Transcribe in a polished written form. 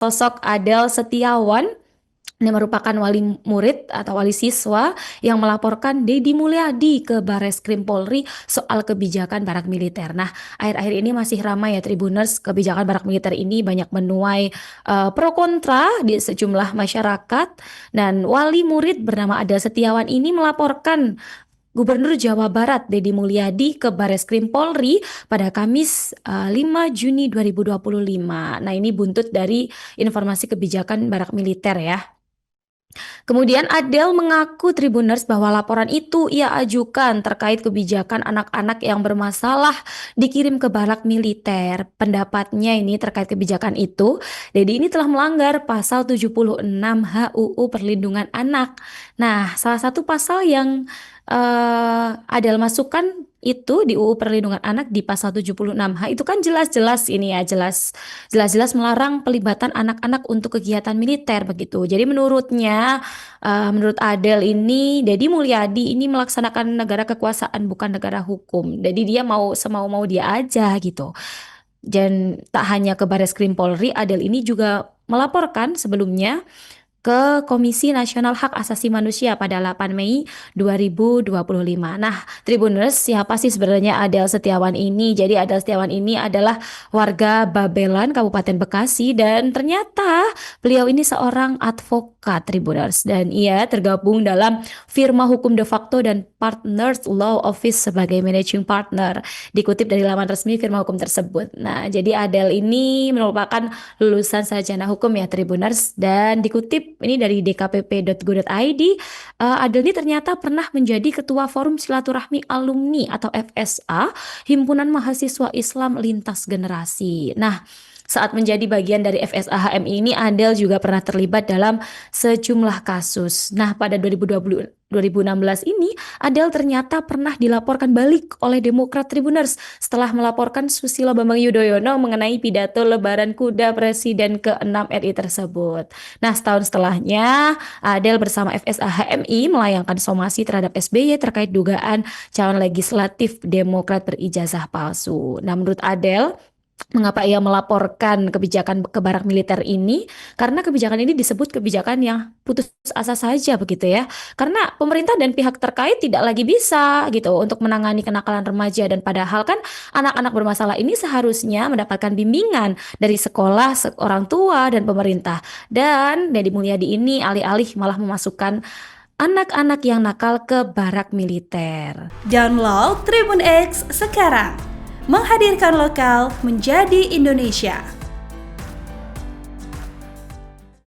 sosok Adel Setiawan. Ini merupakan wali murid atau wali siswa yang melaporkan Deddy Mulyadi ke Bareskrim Polri soal kebijakan barak militer. Nah, akhir-akhir ini masih ramai ya Tribuners, kebijakan barak militer ini banyak menuai pro kontra di sejumlah masyarakat. Dan wali murid bernama Adel Setiawan ini melaporkan Gubernur Jawa Barat Deddy Mulyadi ke Bareskrim Polri pada Kamis 5 Juni 2025. Nah, ini buntut dari informasi kebijakan barak militer ya. Kemudian Adele mengaku Tribuners bahwa laporan itu ia ajukan terkait kebijakan anak-anak yang bermasalah dikirim ke barak militer. Pendapatnya ini terkait kebijakan itu, Dedi ini telah melanggar pasal 76 HUU Perlindungan Anak. Nah, salah satu pasal yang Adele masukkan itu di UU Perlindungan Anak di pasal 76H itu kan jelas-jelas ini ya, jelas-jelas melarang pelibatan anak-anak untuk kegiatan militer begitu. Jadi menurut Adele ini, Deddy Mulyadi ini melaksanakan negara kekuasaan bukan negara hukum. Jadi dia mau semau-mau dia aja gitu. Dan tak hanya ke Bareskrim Polri, Adele ini juga melaporkan sebelumnya ke Komisi Nasional Hak Asasi Manusia pada 8 Mei 2025. Nah, Tribuners, siapa sih sebenarnya Adel Setiawan ini? Jadi Adel Setiawan ini adalah warga Babelan, Kabupaten Bekasi, dan ternyata beliau ini seorang advokat Tribuners, dan ia tergabung dalam firma hukum de facto dan Partners Law Office sebagai managing partner. Dikutip dari laman resmi firma hukum tersebut. Nah, jadi Adel ini merupakan lulusan sarjana hukum ya Tribuners, dan dikutip ini dari dkpp.go.id, Adel ini ternyata pernah menjadi ketua Forum Silaturahmi Alumni atau FSA, Himpunan Mahasiswa Islam Lintas Generasi. Nah, saat menjadi bagian dari FSA HMI ini, Adel juga pernah terlibat dalam sejumlah kasus. Nah, pada 2016 ini, Adel ternyata pernah dilaporkan balik oleh Demokrat Tribuners setelah melaporkan Susilo Bambang Yudhoyono mengenai pidato Lebaran Kuda Presiden ke-6 RI tersebut. Nah, setahun setelahnya, Adel bersama FSA HMI melayangkan somasi terhadap SBY terkait dugaan calon legislatif Demokrat berijazah palsu. Nah, menurut Adel, mengapa ia melaporkan kebijakan ke barak militer ini? Karena kebijakan ini disebut kebijakan yang putus asa saja begitu ya. Karena pemerintah dan pihak terkait tidak lagi bisa gitu untuk menangani kenakalan remaja, dan padahal kan anak-anak bermasalah ini seharusnya mendapatkan bimbingan dari sekolah, orang tua dan pemerintah. Dan Deddy Mulyadi ini alih-alih malah memasukkan anak-anak yang nakal ke barak militer. Download Tribun X sekarang. Menghadirkan lokal menjadi Indonesia.